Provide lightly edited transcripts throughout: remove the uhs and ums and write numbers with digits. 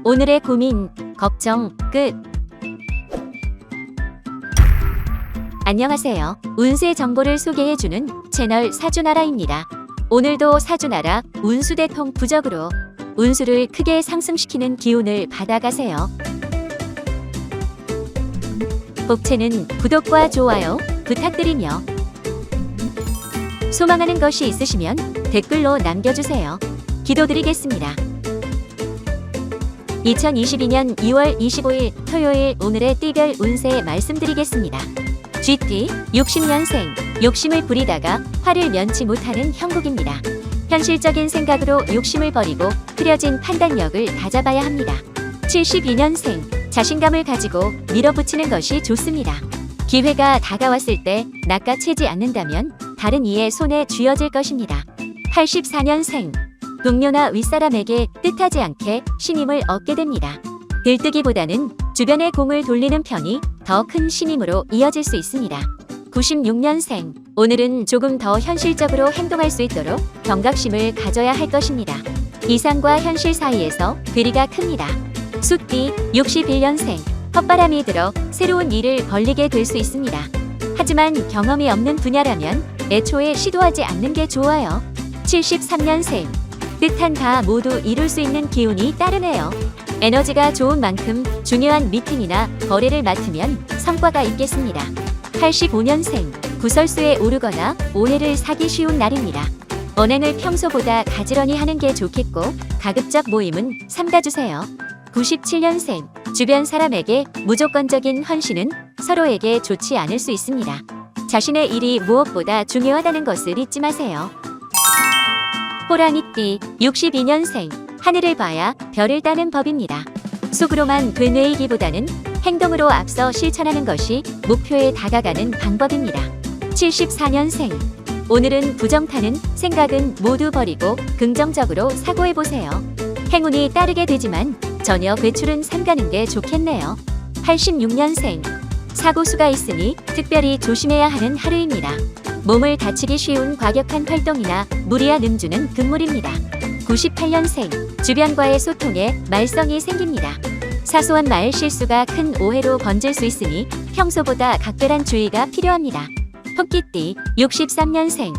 오늘의 고민, 걱정 끝. 안녕하세요. 운세 정보를 소개해주는 채널 사주나라입니다. 오늘도 사주나라 운수대통 부적으로 운수를 크게 상승시키는 기운을 받아가세요. 복채는 구독과 좋아요 부탁드리며 소망하는 것이 있으시면 댓글로 남겨주세요. 기도드리겠습니다. 2022년 2월 25일 토요일 오늘의 띠별 운세 말씀드리겠습니다. 쥐띠 60년생, 욕심을 부리다가 화를 면치 못하는 형국입니다. 현실적인 생각으로 욕심을 버리고 흐려진 판단력을 다잡아야 합니다. 72년생, 자신감을 가지고 밀어붙이는 것이 좋습니다. 기회가 다가왔을 때 낚아채지 않는다면 다른 이의 손에 쥐어질 것입니다. 84년생, 동료나 윗사람에게 뜻하지 않게 신임을 얻게 됩니다. 들뜨기보다는 주변의 공을 돌리는 편이 더 큰 신임으로 이어질 수 있습니다. 96년생, 오늘은 조금 더 현실적으로 행동할 수 있도록 경각심을 가져야 할 것입니다. 이상과 현실 사이에서 괴리가 큽니다. 숫띠 61년생, 헛바람이 들어 새로운 일을 벌리게 될 수 있습니다. 하지만 경험이 없는 분야라면 애초에 시도하지 않는 게 좋아요. 73년생, 뜻한 바 모두 이룰 수 있는 기운이 따르네요. 에너지가 좋은 만큼 중요한 미팅이나 거래를 맡으면 성과가 있겠습니다. 85년생, 구설수에 오르거나 오해를 사기 쉬운 날입니다. 언행을 평소보다 가지런히 하는 게 좋겠고 가급적 모임은 삼가주세요. 97년생, 주변 사람에게 무조건적인 헌신은 서로에게 좋지 않을 수 있습니다. 자신의 일이 무엇보다 중요하다는 것을 잊지 마세요. 호랑이띠 62년생, 하늘을 봐야 별을 따는 법입니다. 속으로만 되뇌이기보다는 행동으로 앞서 실천하는 것이 목표에 다가가는 방법입니다. 74년생, 오늘은 부정타는 생각은 모두 버리고 긍정적으로 사고해보세요. 행운이 따르게 되지만 전혀 외출은 삼가는 게 좋겠네요. 86년생, 사고수가 있으니 특별히 조심해야 하는 하루입니다. 몸을 다치기 쉬운 과격한 활동이나 무리한 음주는 금물입니다. 98년생, 주변과의 소통에 말썽이 생깁니다. 사소한 말 실수가 큰 오해로 번질 수 있으니 평소보다 각별한 주의가 필요합니다. 토끼띠 63년생,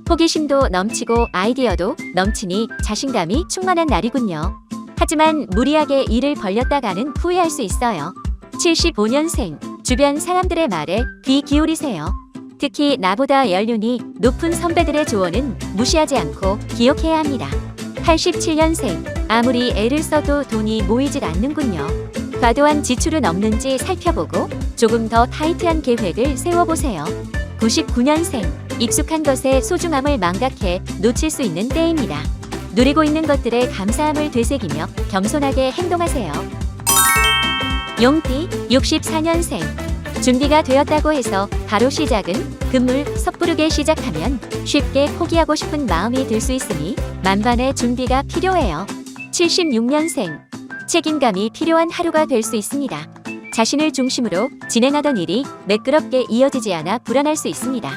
호기심도 넘치고 아이디어도 넘치니 자신감이 충만한 날이군요. 하지만 무리하게 일을 벌렸다가는 후회할 수 있어요. 75년생, 주변 사람들의 말에 귀 기울이세요. 특히 나보다 연륜이 높은 선배들의 조언은 무시하지 않고 기억해야 합니다. 87년생, 아무리 애를 써도 돈이 모이질 않는군요. 과도한 지출은 없는지 살펴보고 조금 더 타이트한 계획을 세워보세요. 99년생, 익숙한 것의 소중함을 망각해 놓칠 수 있는 때입니다. 누리고 있는 것들의 감사함을 되새기며 겸손하게 행동하세요. 용띠 64년생, 준비가 되었다고 해서 바로 시작은 금물 섣부르게 시작하면 쉽게 포기하고 싶은 마음이 들 수 있으니 만반의 준비가 필요해요. 76년생, 책임감이 필요한 하루가 될 수 있습니다. 자신을 중심으로 진행하던 일이 매끄럽게 이어지지 않아 불안할 수 있습니다.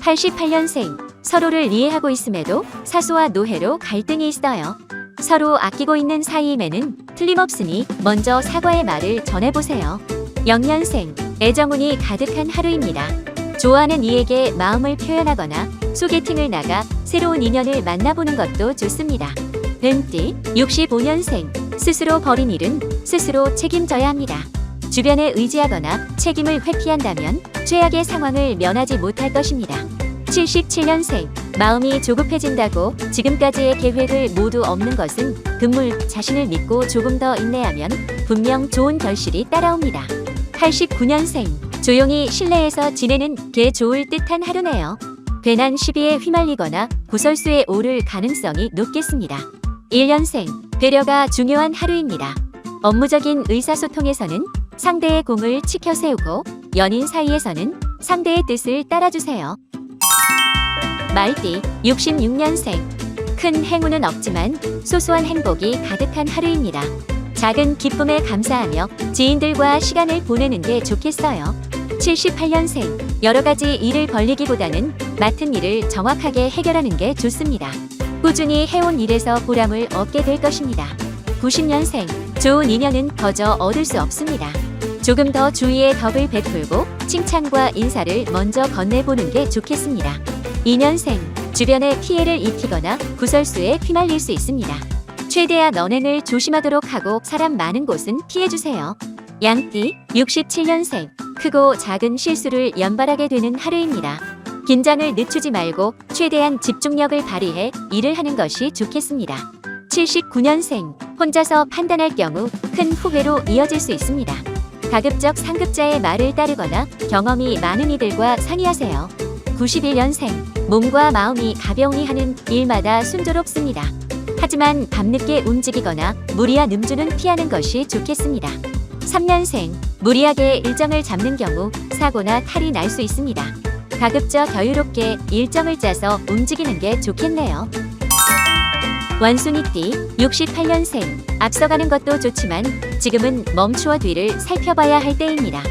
88년생, 서로를 이해하고 있음에도 사소와 노해로 갈등이 있어요. 서로 아끼고 있는 사이임에는 틀림없으니 먼저 사과의 말을 전해보세요. 0년생, 애정운이 가득한 하루입니다. 좋아하는 이에게 마음을 표현하거나 소개팅을 나가 새로운 인연을 만나보는 것도 좋습니다. 뱀띠 65년생, 스스로 벌인 일은 스스로 책임져야 합니다. 주변에 의지하거나 책임을 회피한다면 최악의 상황을 면하지 못할 것입니다. 77년생, 마음이 조급해진다고 지금까지의 계획을 모두 없는 것은 금물, 자신을 믿고 조금 더 인내하면 분명 좋은 결실이 따라옵니다. 89년생, 조용히 실내에서 지내는 게 좋을 듯한 하루네요. 괜한 시비에 휘말리거나 구설수에 오를 가능성이 높겠습니다. 1년생, 배려가 중요한 하루입니다. 업무적인 의사소통에서는 상대의 공을 치켜 세우고 연인 사이에서는 상대의 뜻을 따라주세요. 말띠 66년생, 큰 행운은 없지만 소소한 행복이 가득한 하루입니다. 작은 기쁨에 감사하며 지인들과 시간을 보내는 게 좋겠어요. 78년생, 여러 가지 일을 벌리기보다는 맡은 일을 정확하게 해결하는 게 좋습니다. 꾸준히 해온 일에서 보람을 얻게 될 것입니다. 90년생, 좋은 인연은 거저 얻을 수 없습니다. 조금 더 주위에 덕을 베풀고 칭찬과 인사를 먼저 건네보는 게 좋겠습니다. 2년생, 주변에 피해를 입히거나 구설수에 휘말릴 수 있습니다. 최대한 언행을 조심하도록 하고 사람 많은 곳은 피해주세요. 양띠, 67년생, 크고 작은 실수를 연발하게 되는 하루입니다. 긴장을 늦추지 말고 최대한 집중력을 발휘해 일을 하는 것이 좋겠습니다. 79년생, 혼자서 판단할 경우 큰 후회로 이어질 수 있습니다. 가급적 상급자의 말을 따르거나 경험이 많은 이들과 상의하세요. 91년생, 몸과 마음이 가벼우니 하는 일마다 순조롭습니다. 하지만 밤늦게 움직이거나 무리한 음주는 피하는 것이 좋겠습니다. 3년생, 무리하게 일정을 잡는 경우 사고나 탈이 날 수 있습니다. 가급적 여유롭게 일정을 짜서 움직이는 게 좋겠네요. 원숭이띠, 68년생, 앞서가는 것도 좋지만 지금은 멈추어 뒤를 살펴봐야 할 때입니다.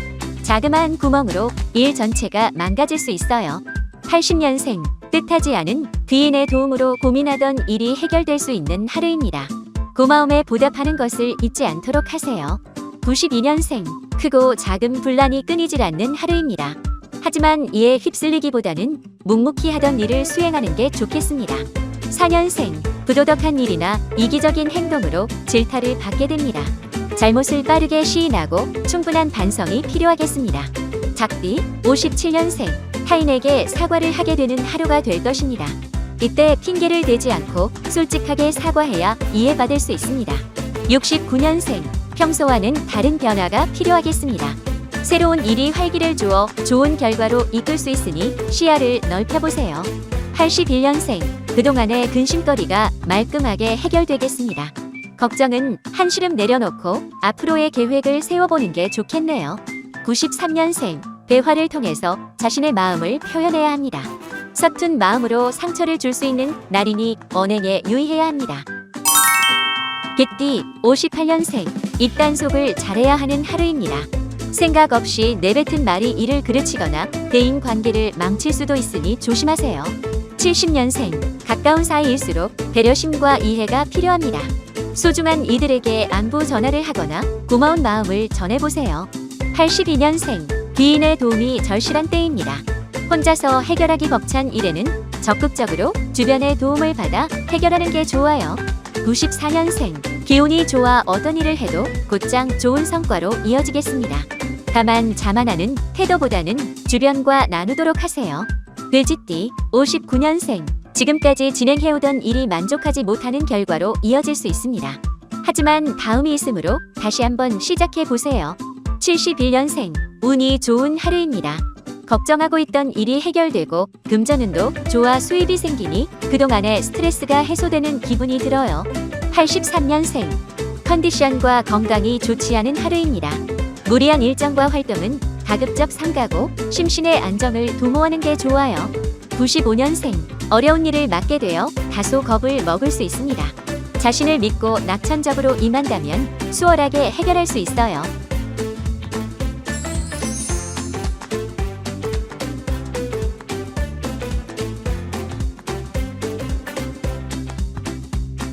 자그마한 구멍으로 일 전체가 망가질 수 있어요. 80년생, 뜻하지 않은 귀인의 도움으로 고민하던 일이 해결될 수 있는 하루입니다. 고마움에 보답하는 것을 잊지 않도록 하세요. 92년생, 크고 작은 분란이 끊이질 않는 하루입니다. 하지만 이에 휩쓸리기보다는 묵묵히 하던 일을 수행하는 게 좋겠습니다. 4년생, 부도덕한 일이나 이기적인 행동으로 질타를 받게 됩니다. 잘못을 빠르게 시인하고 충분한 반성이 필요하겠습니다. 작띠, 57년생, 타인에게 사과를 하게 되는 하루가 될 것입니다. 이때 핑계를 대지 않고 솔직하게 사과해야 이해받을 수 있습니다. 69년생, 평소와는 다른 변화가 필요하겠습니다. 새로운 일이 활기를 주어 좋은 결과로 이끌 수 있으니 시야를 넓혀보세요. 81년생, 그동안의 근심거리가 말끔하게 해결되겠습니다. 걱정은 한시름 내려놓고 앞으로의 계획을 세워보는 게 좋겠네요. 93년생, 대화를 통해서 자신의 마음을 표현해야 합니다. 서툰 마음으로 상처를 줄 수 있는 날이니 언행에 유의해야 합니다. 개띠, 58년생, 입단속을 잘해야 하는 하루입니다. 생각 없이 내뱉은 말이 일을 그르치거나 대인 관계를 망칠 수도 있으니 조심하세요. 70년생, 가까운 사이일수록 배려심과 이해가 필요합니다. 소중한 이들에게 안부 전화를 하거나 고마운 마음을 전해보세요. 82년생, 귀인의 도움이 절실한 때입니다. 혼자서 해결하기 벅찬 일에는 적극적으로 주변의 도움을 받아 해결하는 게 좋아요. 94년생, 기운이 좋아 어떤 일을 해도 곧장 좋은 성과로 이어지겠습니다. 다만 자만하는 태도보다는 주변과 나누도록 하세요. 돼지띠, 59년생, 지금까지 진행해오던 일이 만족하지 못하는 결과로 이어질 수 있습니다. 하지만 다음이 있으므로 다시 한번 시작해보세요. 71년생, 운이 좋은 하루입니다. 걱정하고 있던 일이 해결되고 금전운도 좋아 수입이 생기니 그동안의 스트레스가 해소되는 기분이 들어요. 83년생, 컨디션과 건강이 좋지 않은 하루입니다. 무리한 일정과 활동은 가급적 삼가고 심신의 안정을 도모하는 게 좋아요. 95년생, 어려운 일을 맡게 되어 다소 겁을 먹을 수 있습니다. 자신을 믿고 낙천적으로 임한다면 수월하게 해결할 수 있어요.